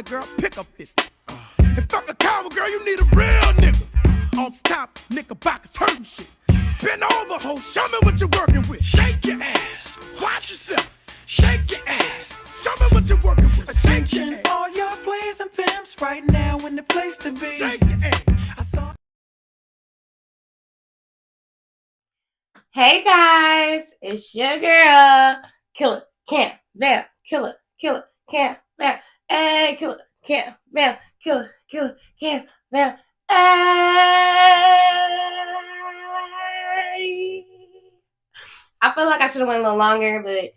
$1 girl, pick up 50. And fuck a cowboy girl, you need a real nigga. Off top, knickerbockers hurting shit. Bend over, ho, show me what you're working with. Shake your ass, watch yourself. Shake your ass, show me what you're working with. Attention, all y'all players and pimps right now in the place to be. Shake your ass. Hey guys, it's your girl, Killer Cam Bam, Killer Cam Bam, hey, Killer Cam Bam, Killer Cam Bam, hey. I feel like I should have went a little longer, but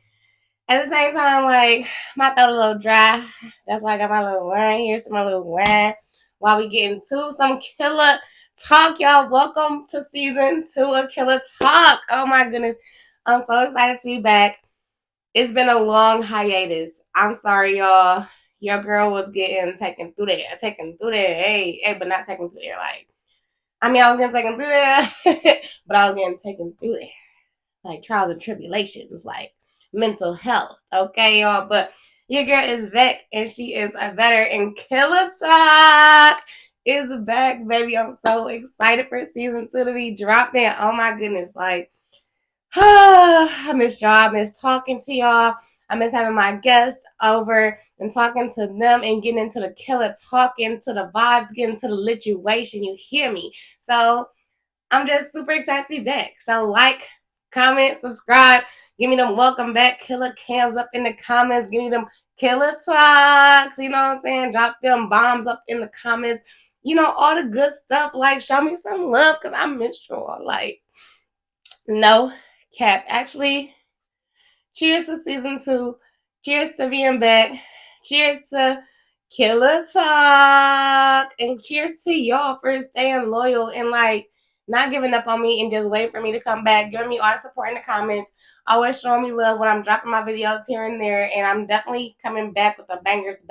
at the same time, like, my throat a little dry. That's why I got my little wine here, some my little wine while we get into some killer talk, y'all. Welcome to season 2 of Killer Talk. Oh my goodness, I'm so excited to be back. It's been a long hiatus. I'm sorry, y'all. Your girl was getting taken through there. Hey, but not taken through there. Like, I mean, I was getting taken through there, but I was getting taken through there. Like, trials and tribulations, like mental health. Okay, y'all. But your girl is back, and she is a better in Killer Talk. Is back, baby. I'm so excited for season 2 to be dropping. Oh my goodness, like, I miss y'all. I miss talking to y'all. I miss having my guests over and talking to them and getting into the killer talk, into the vibes, getting to the lituation. You hear me? So I'm just super excited to be back. So like, comment, subscribe, give me them welcome back killer cams up in the comments, give me them killer talks, you know what I'm saying? Drop them bombs up in the comments. You know, all the good stuff. Like, show me some love because I missed y'all. Like, no cap. Actually, cheers to season 2. Cheers to being back. Cheers to Killer Talk. And cheers to y'all for staying loyal and, like, not giving up on me and just waiting for me to come back. Giving me all the support in the comments. Always showing me love when I'm dropping my videos here and there. And I'm definitely coming back with the bangers.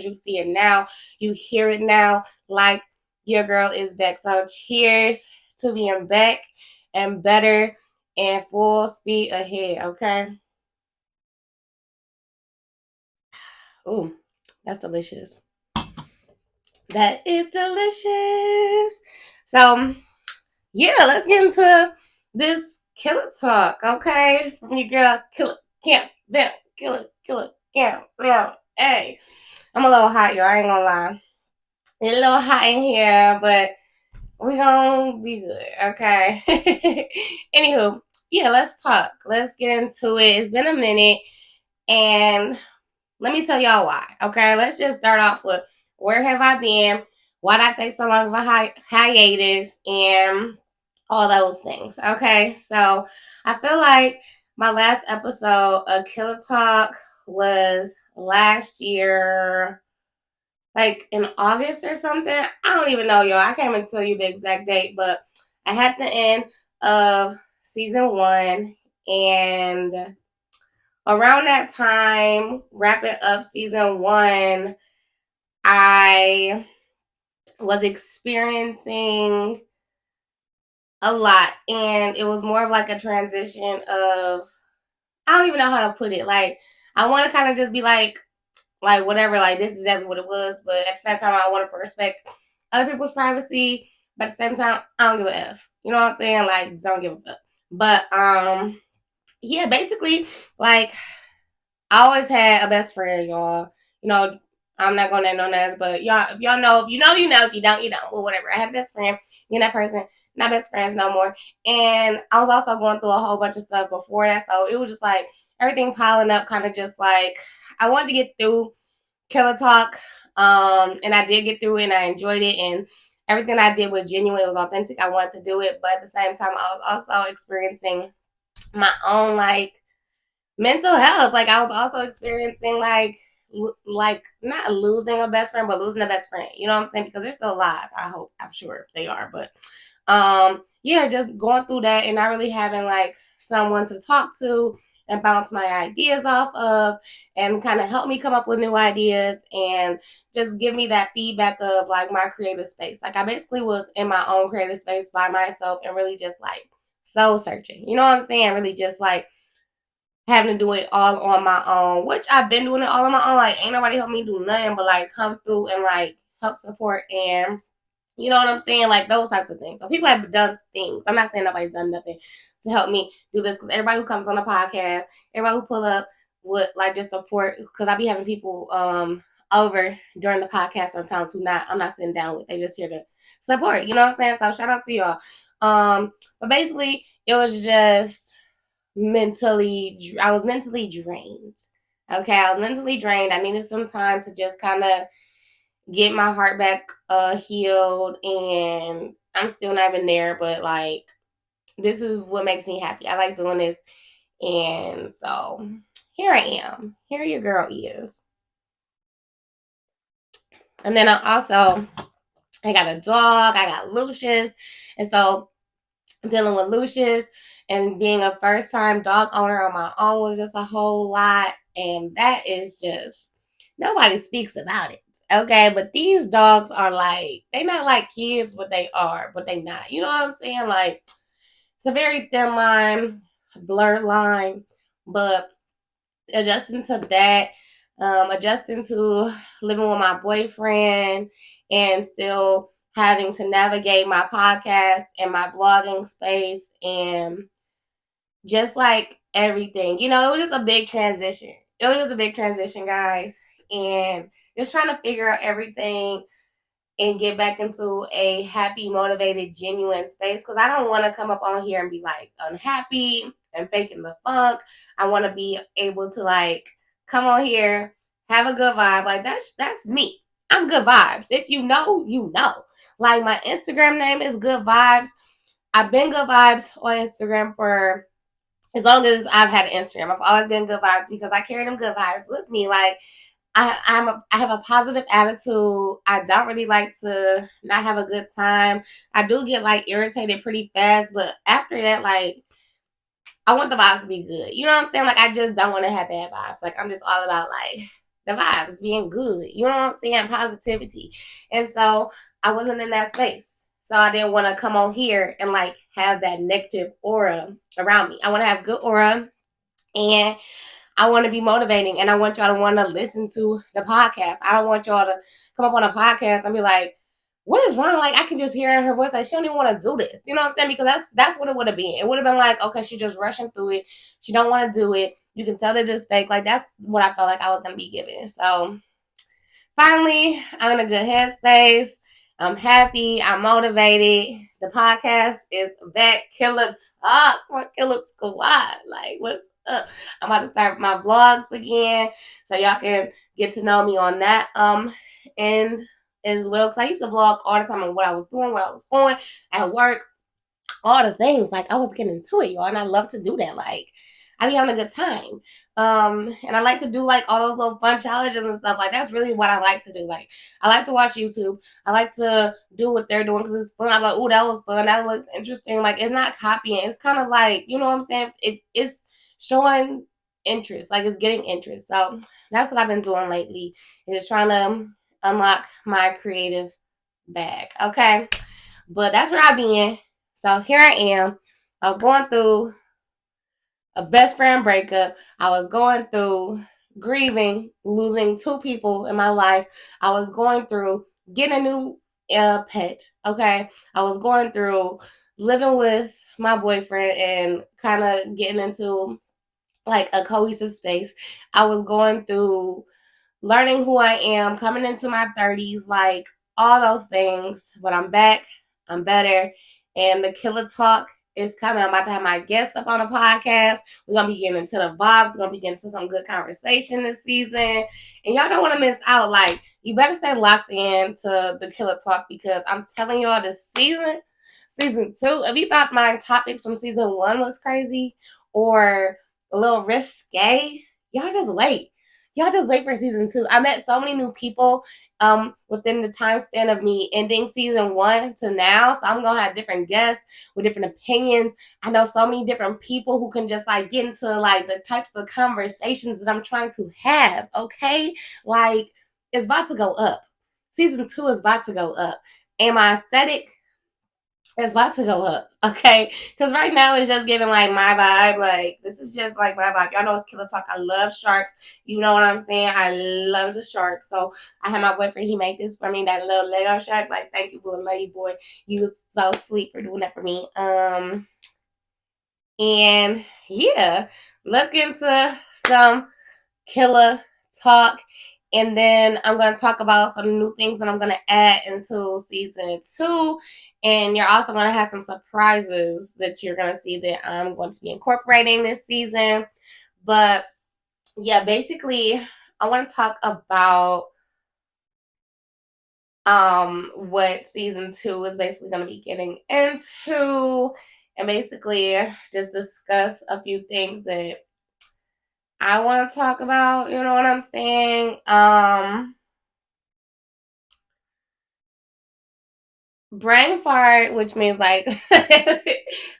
You see it now. You hear it now. Like, your girl is back. So cheers to being back and better and full speed ahead, okay? Ooh, that's delicious. That is delicious. So, yeah, let's get into this killer talk, okay? From your girl, Killer Cam Bam, Killer Cam Bam. Hey, I'm a little hot, y'all. I ain't gonna lie. It's a little hot in here, but we gonna be good, okay? Anywho, yeah, let's talk. Let's get into it. It's been a minute, and let me tell y'all why, okay? Let's just start off with where have I been? Why did I take so long of a hiatus? And all those things, okay? So I feel like my last episode of Killer Talk was last year, like in August or something. I don't even know, y'all. I can't even tell you the exact date, but I had the end of season 1, and around that time, wrapping up season 1, I was experiencing a lot, and it was more of like a transition of, I don't even know how to put it. Like, I want to kind of just be like whatever, like this is exactly what it was, but at the same time I want to respect other people's privacy, but at the same time I don't give a F. You know what I'm saying? Like, don't give a F. But yeah, basically, like, I always had a best friend, y'all. You know, I'm not gonna name no names, but y'all, if y'all know, if you know, you know. If you don't, you don't. Well, whatever. I had a best friend. Me and that person, not best friends no more. And I was also going through a whole bunch of stuff before that, so it was just like everything piling up, kind of just like I wanted to get through Killer Talk, and I did get through it, and I enjoyed it, and everything I did was genuine. It was authentic. I wanted to do it, but at the same time, I was also experiencing my own, like, mental health. Like, I was also experiencing like not losing a best friend, but losing a best friend. You know what I'm saying? Because they're still alive. I hope. I'm sure they are. But yeah, just going through that and not really having like someone to talk to and bounce my ideas off of and kind of help me come up with new ideas and just give me that feedback of like my creative space. Like, I basically was in my own creative space by myself and really just like soul searching. You know what I'm saying? Really just like having to do it all on my own, which I've been doing it all on my own. Like, ain't nobody help me do nothing but like come through and like help support and you know what I'm saying? Like those types of things. So people have done things. I'm not saying nobody's done nothing to help me do this because everybody who comes on the podcast, everybody who pull up would like just support because I be having people over during the podcast sometimes who not I'm not sitting down with. They just here to support. You know what I'm saying? So shout out to y'all. But basically it was just I was mentally drained. Okay, I was mentally drained. I needed some time to just kind of get my heart back healed, and I'm still not even there, but like this is what makes me happy. I like doing this, and so here I am. Here your girl is. And then I got a dog. I got Lucius, and so dealing with Lucius and being a first time dog owner on my own was just a whole lot. And that is just, nobody speaks about it. Okay. But these dogs are like, they not like kids, but they not. You know what I'm saying? Like, it's a very thin line, blurred line. But adjusting to that, adjusting to living with my boyfriend and still having to navigate my podcast and my blogging space and just like everything. You know, it was just a big transition. It was just a big transition, guys. And just trying to figure out everything and get back into a happy, motivated, genuine space. Because I don't want to come up on here and be like unhappy and faking the funk. I want to be able to like come on here, have a good vibe. Like that's me. I'm good vibes. If you know, you know. Like my Instagram name is Good Vibes. I've been Good Vibes on Instagram for as long as I've had Instagram. I've always been Good Vibes because I carry them good vibes with me. Like I have a positive attitude. I don't really like to not have a good time. I do get like irritated pretty fast, but after that, like I want the vibes to be good. You know what I'm saying? Like I just don't want to have bad vibes. Like I'm just all about like the vibes being good. You know what I'm saying? Positivity. And so I wasn't in that space. So I didn't want to come on here and like have that negative aura around me. I want to have good aura and I want to be motivating and I want y'all to want to listen to the podcast. I don't want y'all to come up on a podcast and be like, what is wrong? Like I can just hear in her voice like she don't even want to do this. You know what I'm saying? Because that's what it would have been. It would have been like, okay, she just rushing through it. She don't want to do it. You can tell it just fake. Like that's what I felt like I was gonna be given. So finally, I'm in a good headspace. I'm happy. I'm motivated. The podcast is back. Killer Talk for Killer Squad. Like, what's up? I'm about to start my vlogs again, so y'all can get to know me on that end as well. Cause I used to vlog all the time on what I was doing, where I was going at work, all the things. Like I was getting into it, y'all, and I love to do that. Like I be having a good time. And I like to do like all those little fun challenges and stuff. Like that's really what I like to do. Like I like to watch YouTube. I like to do what they're doing because it's fun. I'm like, oh, that was fun. That looks interesting. Like it's not copying. It's kind of like, you know what I'm saying? It's showing interest. Like it's getting interest. So that's what I've been doing lately. And just trying to unlock my creative bag. Okay. But that's where I've been. So here I am. I was going through a best friend breakup. I was going through grieving, losing two people in my life. I was going through getting a new pet. Okay. I was going through living with my boyfriend and kind of getting into like a cohesive space. I was going through learning who I am, coming into my 30s, like all those things. But I'm back, I'm better, and the Killer Talk is coming. I'm about to have my guests up on the podcast. We're gonna be getting into the vibes. We're gonna be getting into some good conversation this season, and y'all don't want to miss out. Like you better stay locked in to the Killer Talk because I'm telling y'all, this season 2. If you thought my topics from season 1 was crazy or a little risque, y'all just wait. Y'all just wait for season 2. I met so many new people within the time span of me ending season 1 to now. So I'm gonna have different guests with different opinions. I know so many different people who can just like get into like the types of conversations that I'm trying to have. Okay, like it's about to go up. Season 2 is about to go up, and my aesthetic It's about to go up, okay? Because right now it's just giving like my vibe. Like, this is just like my vibe. Y'all know it's Killer Talk. I love sharks. You know what I'm saying? I love the shark. So I had my boyfriend, he made this for me, that little Lego shark. Like, thank you, boy, lady boy. You was so sweet for doing that for me. And yeah, let's get into some Killer Talk. And then I'm going to talk about some new things that I'm going to add into season 2. And you're also going to have some surprises that you're going to see that I'm going to be incorporating this season. But yeah, basically, I want to talk about what season 2 is basically going to be getting into, and basically just discuss a few things that I want to talk about. You know what I'm saying? Brain fart, which means like,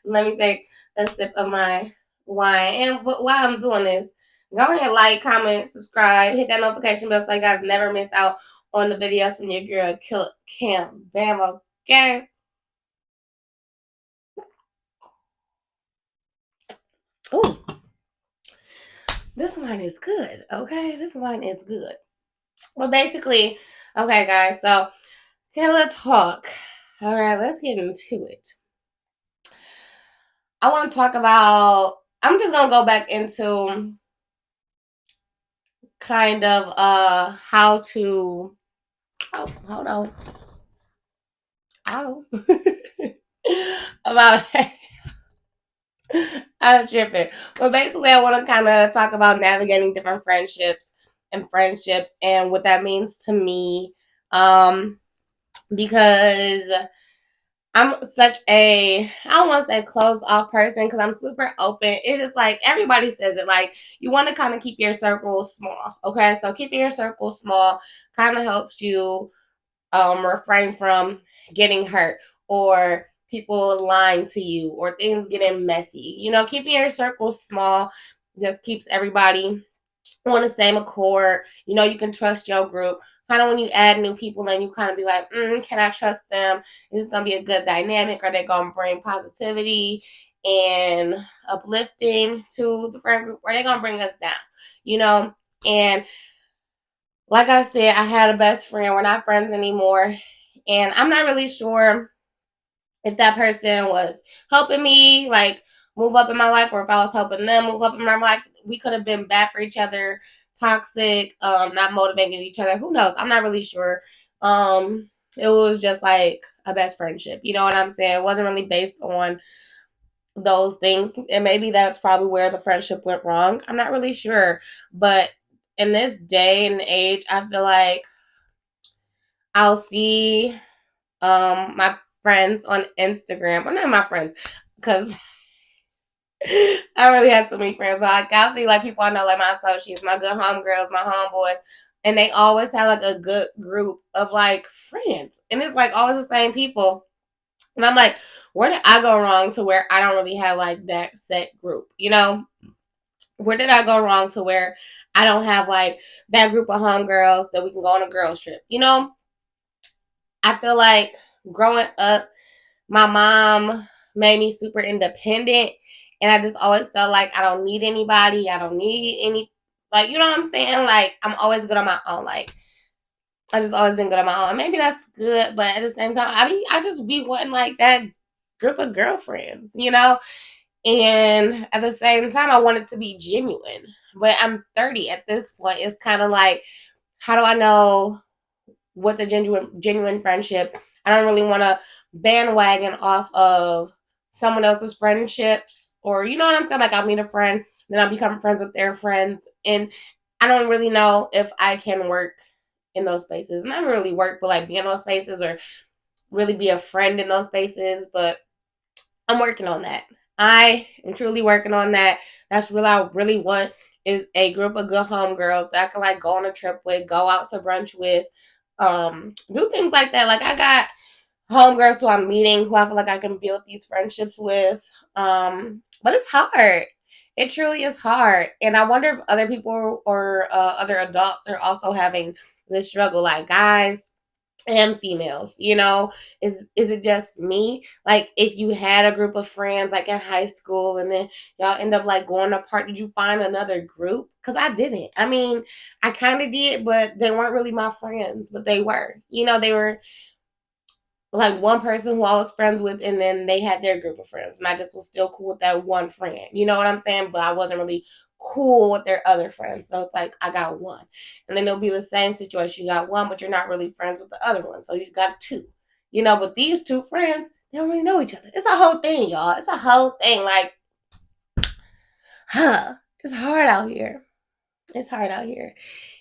let me take a sip of my wine. And while I'm doing this, go ahead, like, comment, subscribe, hit that notification bell so you guys never miss out on the videos from your girl, KILLAKAM. Bam, okay? Ooh, this wine is good, okay? This wine is good. Well, basically, okay, guys, so Killer Talk. All right, let's get into it. I want to talk about, I'm just going to go back into kind of how to, oh, hold on. Ow. About I'm tripping. But basically I want to kind of talk about navigating different friendships and friendship and what that means to me. Because I'm such a, I don't want to say closed off person because I'm super open. It's just like everybody says it. Like, you want to kind of keep your circle small. Okay. So keeping your circle small kind of helps you refrain from getting hurt or people lying to you or things getting messy. You know, keeping your circle small just keeps everybody on the same accord. You know, you can trust your group. Kind of when you add new people and you kind of be like, can I trust them? Is this going to be a good dynamic? Are they going to bring positivity and uplifting to the friend group? Or are they going to bring us down? You know? And like I said, I had a best friend. We're not friends anymore. And I'm not really sure if that person was helping me, like, move up in my life, or if I was helping them move up in my life. We could have been bad for each other, toxic, not motivating each other. Who knows? I'm not really sure. It was just like a best friendship. You know what I'm saying? It wasn't really based on those things. And maybe that's probably where the friendship went wrong. I'm not really sure. But in this day and age, I feel like I'll see my friends on Instagram. Well, not my friends, because I really had so many friends, but like, I'll see like people I know, like my associates, my good homegirls, my homeboys, and they always have like a good group of like friends. And it's like always the same people. And I'm like, where did I go wrong to where I don't really have like that set group? You know? Where did I go wrong to where I don't have like that group of homegirls that we can go on a girls trip? You know? I feel like growing up, my mom made me super independent, and I just always felt like I don't need anybody. I don't need any, like, you know what I'm saying? Like, I'm always good on my own. Like, I just always been good on my own. And maybe that's good, but at the same time, I just be wanting like that group of girlfriends, you know? And at the same time, I want it to be genuine. But I'm 30 at this point. It's kind of like, how do I know what's a genuine friendship? I don't really want to bandwagon off of someone else's friendships, or you know what I'm saying? Like, I'll meet a friend, then I'll become friends with their friends, and I don't really know if I can work in those spaces. Not really work, but like be in those spaces or really be a friend in those spaces. But I'm working on that. I am truly working on that. That's really I really want is a group of good homegirls that I can like go on a trip with, go out to brunch with, do things like that. Like, I got homegirls who I'm meeting who I feel like I can build these friendships with. But it's hard. It truly is hard. And I wonder if other people or other adults are also having this struggle. Like, guys, and females, you know? Is it just me? Like, if you had a group of friends like in high school and then y'all end up like going apart, did you find another group? Because I didn't. I mean, I kind of did, but they weren't really my friends, but they were. You know, they were like one person who I was friends with, and then they had their group of friends, and I just was still cool with that one friend. You know what I'm saying? But I wasn't really cool with their other friends. So it's like I got one, and then it'll be the same situation. You got one, but you're not really friends with the other one, so you got two. You know, but these two friends, they don't really know each other. It's a whole thing, y'all. It's a whole thing. Like, it's hard out here. It's hard out here,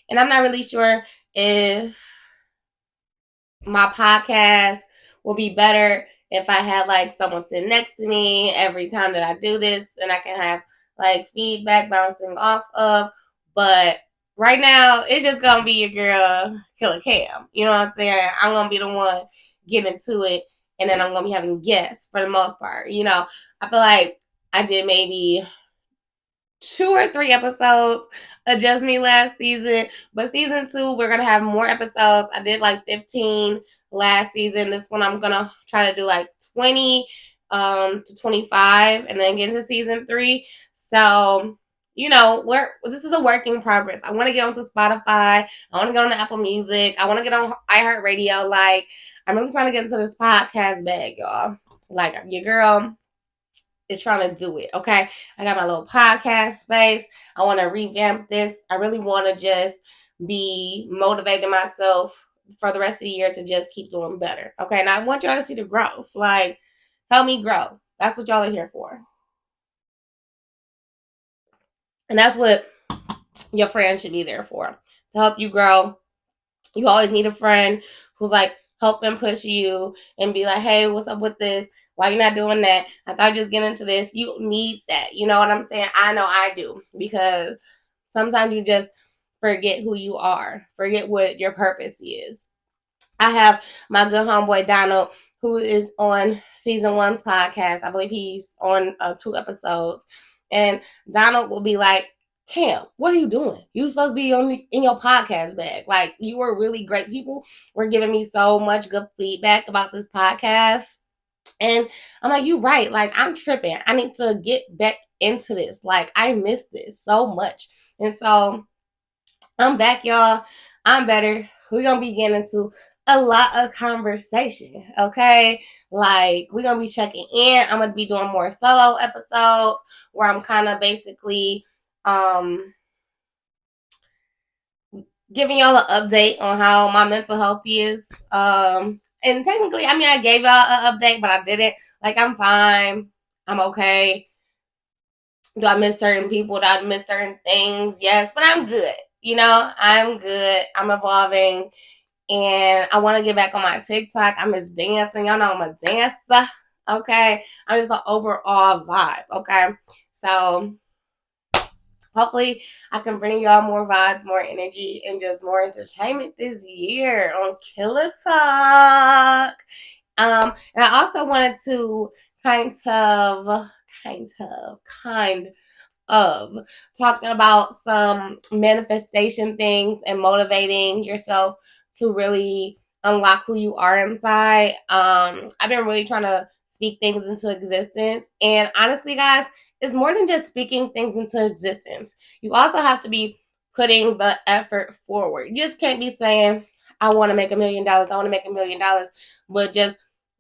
and I'm not really sure if my podcast will be better if I had like someone sitting next to me every time that I do this and I can have like feedback bouncing off of. But right now, it's just gonna be your girl KILLAKAM. You know what I'm saying? I'm gonna be the one getting into it, and then I'm gonna be having guests for the most part. You know, I feel like I did maybe 2 or 3 episodes of Just Me last season. But season 2, we're gonna have more episodes. I did like 15 last season. This one I'm gonna try to do like 20 to 25 and then get into season 3. So, you know, this is a work in progress. I want to get onto Spotify. I want to get on Apple Music. I want to get on iHeartRadio. Like, I'm really trying to get into this podcast bag, y'all. Like, your girl is trying to do it. Okay. I got my little podcast space. I want to revamp this. I really want to just be motivating myself for the rest of the year to just keep doing better. Okay. And I want y'all to see the growth. Like, help me grow. That's what y'all are here for. And that's what your friend should be there for, to help you grow. You always need a friend who's like helping push you and be like, hey, what's up with this? Why you not doing that? I thought you just get into this. You need that. You know what I'm saying? I know I do, because sometimes you just forget who you are, forget what your purpose is. I have my good homeboy Donald, who is on season 1's podcast. I believe he's on 2 episodes. And Donald will be like, Cam, what are you doing? You supposed to be in your podcast bag. Like, you were really great. People were giving me so much good feedback about this podcast. And I'm like, you right. Like, I'm tripping. I need to get back into this. Like, I missed this so much. And so I'm back, y'all. I'm better. We're going to be getting into a lot of conversation, okay? Like, we're going to be checking in. I'm going to be doing more solo episodes where I'm kind of basically giving y'all an update on how my mental health is. And technically, I mean, I gave y'all an update, but I didn't. Like, I'm fine. I'm okay. Do I miss certain people? Do I miss certain things? Yes, but I'm good. You know, I'm good. I'm evolving. And I want to get back on my TikTok. I miss dancing. Y'all know I'm a dancer. Okay. I'm just an overall vibe. Okay. So hopefully I can bring y'all more vibes, more energy, and just more entertainment this year on KILLA Talk. And I also wanted to kind of talking about some manifestation things and motivating yourself to really unlock who you are inside. I've been really trying to speak things into existence. And honestly, guys, it's more than just speaking things into existence. You also have to be putting the effort forward. You just can't be saying, I want to make $1 million. I want to make $1 million, but just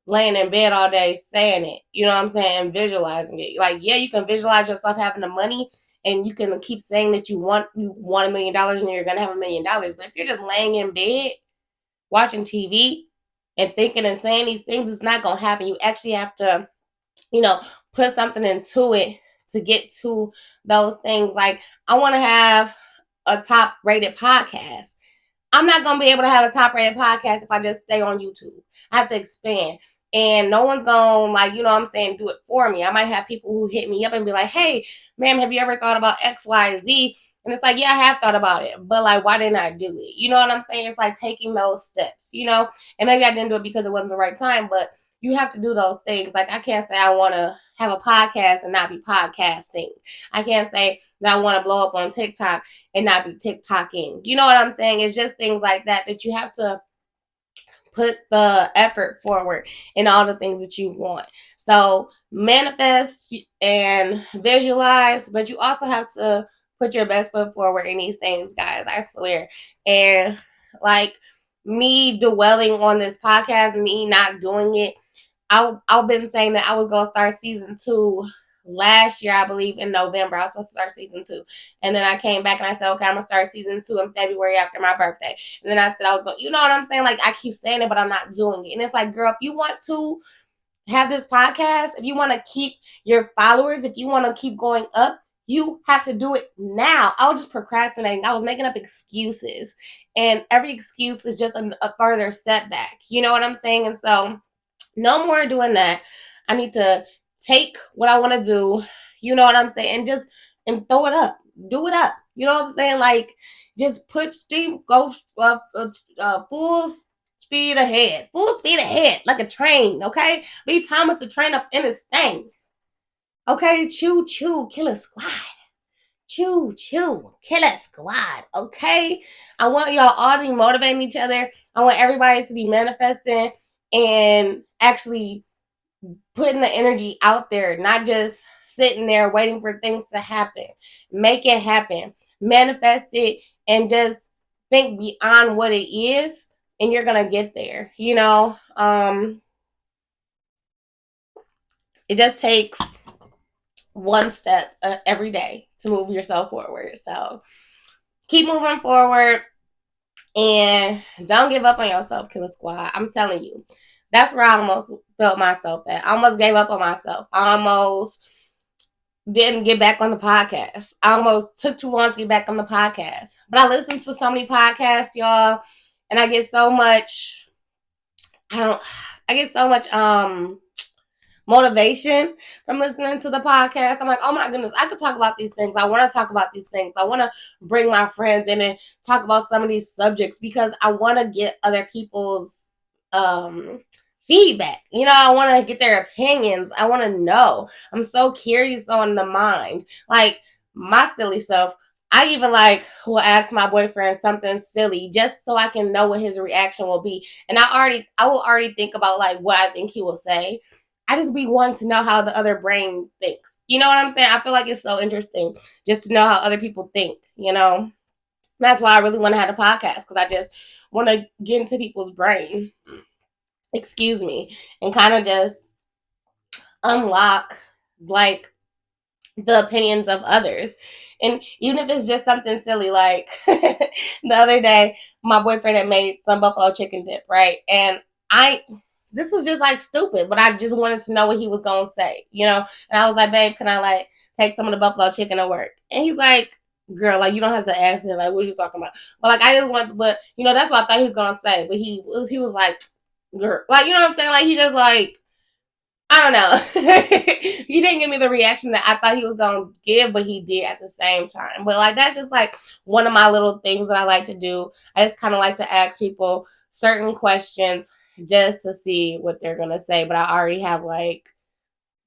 laying in bed all day saying it, you know what I'm saying, and visualizing it. Like, yeah, you can visualize yourself having the money, and you can keep saying that you want $1 million and you're gonna have $1 million. But if you're just laying in bed watching TV and thinking and saying these things, it's not gonna happen. You actually have to, you know, put something into it to get to those things. Like, I want to have a top rated podcast. I'm not going to be able to have a top rated podcast if I just stay on YouTube. I have to expand. And no one's going to, like, you know what I'm saying, do it for me. I might have people who hit me up and be like, hey, ma'am, have you ever thought about X, Y, Z? And it's like, yeah, I have thought about it. But, like, why didn't I do it? You know what I'm saying? It's like taking those steps, you know? And maybe I didn't do it because it wasn't the right time, but you have to do those things. Like, I can't say I want to have a podcast and not be podcasting. I can't say that I want to blow up on TikTok and not be TikToking. You know what I'm saying? It's just things like that that you have to put the effort forward in all the things that you want. So manifest and visualize, but you also have to put your best foot forward in these things, guys. I swear. And like me dwelling on this podcast, me not doing it, I've been saying that I was gonna start season 2 last year, I believe in November. I was supposed to start season 2, and then I came back and I said, okay, I'm gonna start season 2 in February after my birthday. And then I said I was going, you know what I'm saying? Like I keep saying it, but I'm not doing it. And it's like, girl, if you want to have this podcast, if you want to keep your followers, if you want to keep going up, you have to do it now. I was just procrastinating. I was making up excuses, and every excuse is just a further step back. You know what I'm saying? And so no more doing that. I need to take what I want to do, you know what I'm saying, and throw it up, do it up. You know what I'm saying? Like just put steam, go full speed ahead, like a train. Okay, B. Thomas the train up in his thing. Okay, choo choo, killer squad. Choo choo, killer squad. Okay, I want y'all all to be motivating each other. I want everybody to be manifesting and actually putting the energy out there, not just sitting there waiting for things to happen. Make it happen, manifest it, and just think beyond what it is, and you're gonna get there. You know, it just takes one step every day to move yourself forward. So keep moving forward and don't give up on yourself, Killer Squad. I'm telling you, that's where I almost felt myself at. I almost gave up on myself. I almost didn't get back on the podcast. I almost took too long to get back on the podcast. But I listen to so many podcasts, y'all, and I get so much motivation from listening to the podcast. I'm like, oh my goodness, I could talk about these things. I want to talk about these things. I want to bring my friends in and talk about some of these subjects because I want to get other people's feedback. You know, I want to get their opinions. I want to know. I'm so curious on the mind. Like my silly self, I even like will ask my boyfriend something silly just so I can know what his reaction will be. And I will already think about like what I think he will say. I just be wanting to know how the other brain thinks. You know what I'm saying? I feel like it's so interesting just to know how other people think, you know? That's why I really want to have a podcast because I just want to get into people's brain. Excuse me. And kind of just unlock like the opinions of others. And even if it's just something silly, like the other day, my boyfriend had made some buffalo chicken dip, right? And this was just like stupid, but I just wanted to know what he was going to say, you know? And I was like, babe, can I like take some of the buffalo chicken to work? And he's like, girl, like you don't have to ask me, like, what are you talking about? But like, I just want, but you know, that's what I thought he was going to say. But he was like, girl, like, you know what I'm saying? Like, he just like, I don't know. He didn't give me the reaction that I thought he was going to give, but he did at the same time. But like that's just like one of my little things that I like to do. I just kind of like to ask people certain questions just to see what they're going to say. But I already have like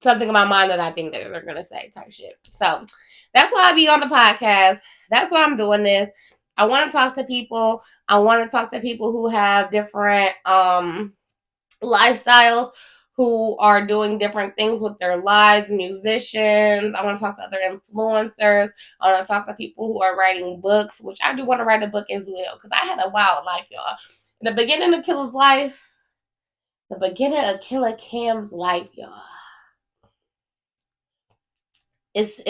something in my mind that I think that they're going to say type shit. So that's why I be on the podcast. That's why I'm doing this. I want to talk to people. I want to talk to people who have different lifestyles, who are doing different things with their lives, musicians. I want to talk to other influencers. I want to talk to people who are writing books, which I do want to write a book as well, because I had a wild life, y'all. In the beginning of Killa's life, the beginning of KILLAKAM's life, y'all. It's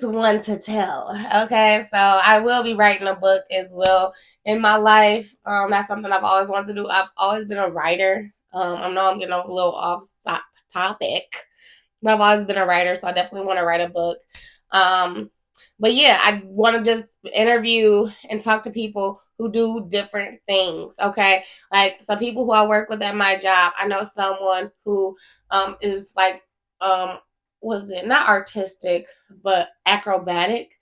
one to tell. Okay, so I will be writing a book as well in my life. That's something I've always wanted to do. I've always been a writer. I know I'm getting a little off topic, but I've always been a writer, so I definitely want to write a book. But yeah, I want to just interview and talk to people who do different things. Okay, like some people who I work with at my job. I know someone who is like was it not artistic but acrobatic.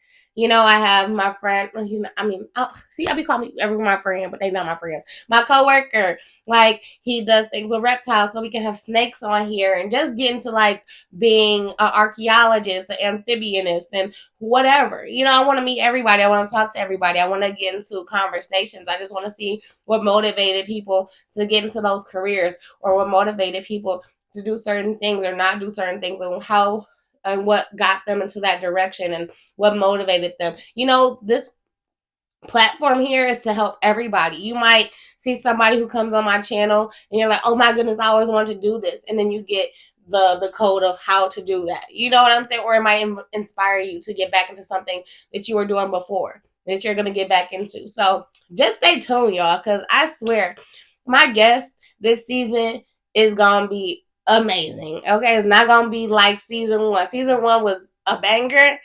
I have my friend. He's not, I mean, see, I be calling everyone my friend, but they not my friends. My coworker, like he does things with reptiles, so we can have snakes on here, and just get into like being an archaeologist, an amphibianist, and whatever. I want to meet everybody. I want to talk to everybody. I want to get into conversations. I just want to see what motivated people to get into those careers, or what motivated people to do certain things or not do certain things, and how and what got them into that direction, and what motivated them. This platform here is to help everybody. You might see somebody who comes on my channel and you're like, oh my goodness, I always wanted to do this. And then you get the code of how to do that. You know what I'm saying? Or it might inspire you to get back into something that you were doing before, that you're going to get back into. So just stay tuned, y'all, because I swear my guest this season is going to be amazing. Okay, it's not going to be like season 1. Season 1 was a banger.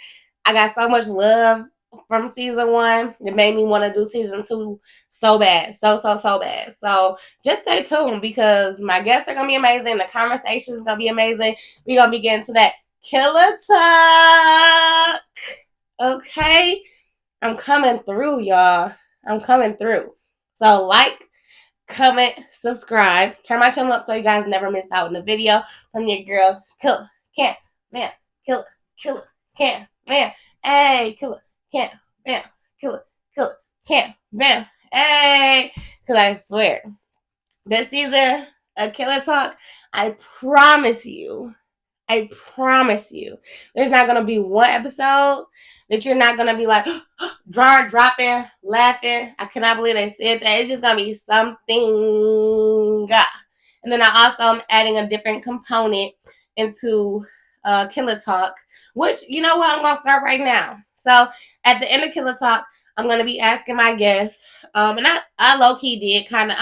I got so much love from season 1. It made me want to do season 2 so bad. So bad. So just stay tuned, because my guests are going to be amazing. The conversation is going to be amazing. We're going to be getting to that killer talk. Okay? I'm coming through, y'all. I'm coming through. So like, comment, subscribe, turn my channel up so you guys never miss out on a video from your girl, Killa, Cam, man, Killa, Cam, man, hey, Killa, Cam, man, Killa, Cam, man, hey, because I swear, this season of Killer Talk, I promise you, there's not going to be one episode that you're not going to be like, dropping, laughing. I cannot believe they said that. It's just going to be something. And then I also am adding a different component into Killer Talk, which, you know what, I'm going to start right now. So at the end of Killer Talk, I'm going to be asking my guests, and I low-key did kind of,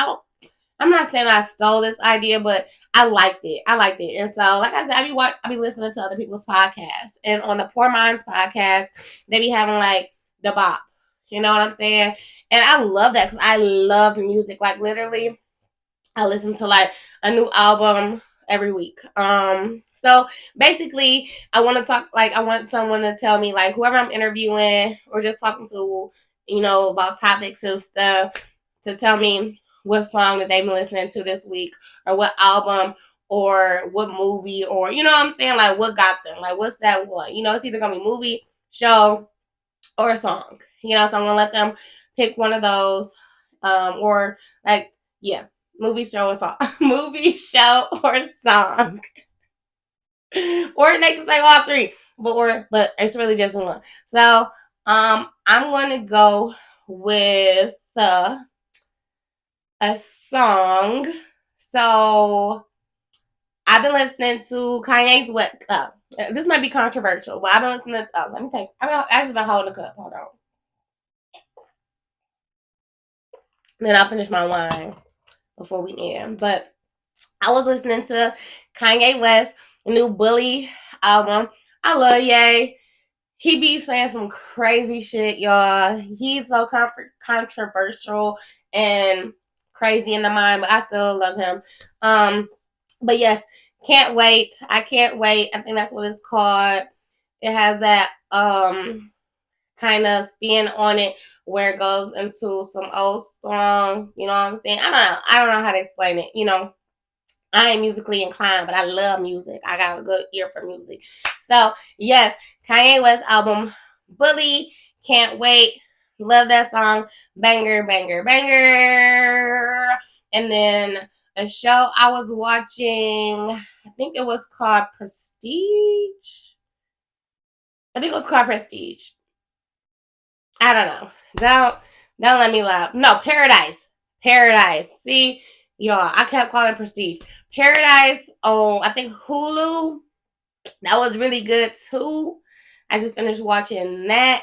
I'm not saying I stole this idea, but I liked it. And so, like I said, I be listening to other people's podcasts. And on the Poor Minds podcast, they be having like the bop. You know what I'm saying? And I love that, because I love music. Like literally, I listen to like a new album every week. So basically, I want someone to tell me, like, whoever I'm interviewing or just talking to, about topics and stuff, to tell me what song that they've been listening to this week, or what album, or what movie, or you know what I'm saying, like what got them, like what's that one. It's either gonna be movie, show, or a song. So I'm gonna let them pick one of those, or like, yeah, movie, show, or song, movie, show, or song, or they can say all three, but it's really just one. So I'm gonna go with a song. So I've been listening to Kanye's What. This might be controversial, but I've been listening to. Let me take. I've actually been holding a cup. Hold on. Then I'll finish my wine before we end. But I was listening to Kanye West, new Bully album. I love Ye. He be saying some crazy shit, y'all. He's so controversial and crazy in the mind, but I still love him. But yes, can't wait. I can't wait. I think that's what it's called. It has that kind of spin on it where it goes into some old song. You know what I'm saying? I don't know how to explain it. I ain't musically inclined, but I love music. I got a good ear for music. So, yes, Kanye West album, Bully. Can't wait. Love that song. Banger, banger, banger. And then a show I was watching, I think it was called Prestige. I don't know. Don't let me laugh. No, Paradise. See, y'all, I kept calling it Prestige. Paradise on, I think, Hulu. That was really good too. I just finished watching that.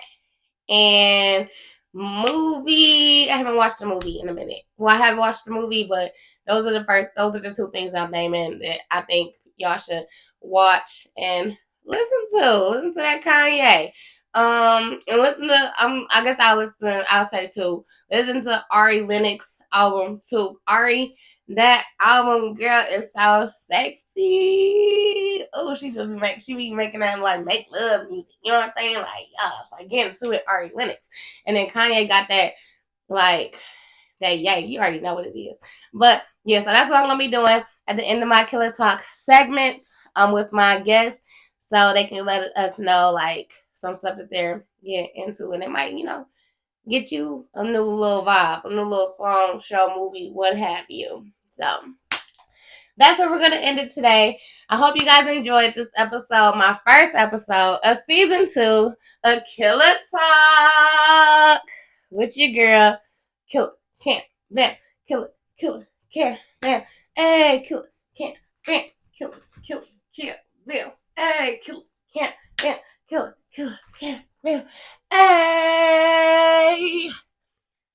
And movie, I haven't watched a movie in a minute. Well, I haven't watched the movie, but those are the two things I'm naming that I think y'all should watch and listen to that Kanye. And listen to, I guess I'll say too, listen to Ari Lennox album too. Ari That album, girl, is so sexy. Oh, she be making that like make love music. You know what I'm saying? Like, like get into it, Ari Lennox. And then Kanye got that like that, yeah, you already know what it is. But yeah, so that's what I'm gonna be doing at the end of my Killer Talk segments with my guests, so they can let us know like some stuff that they're getting into, and it might, get you a new little vibe, a new little song, show, movie, what have you. So that's where we're gonna end it today. I hope you guys enjoyed this episode, my first episode of season 2 of Killer Talk with your girl, Killer Can't Bam, Killer Can't Bam, hey, Killer Can't Bam, Killer Can't Bam, hey, Killer Can't Bam, Killer Can't Bam, hey.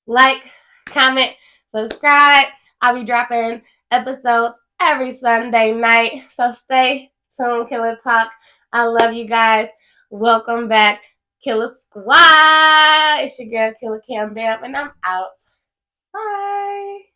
Like, comment, subscribe. I'll be dropping episodes every Sunday night. So stay tuned, Killer Talk. I love you guys. Welcome back, Killer Squad. It's your girl, Killer Cam Bam, and I'm out. Bye.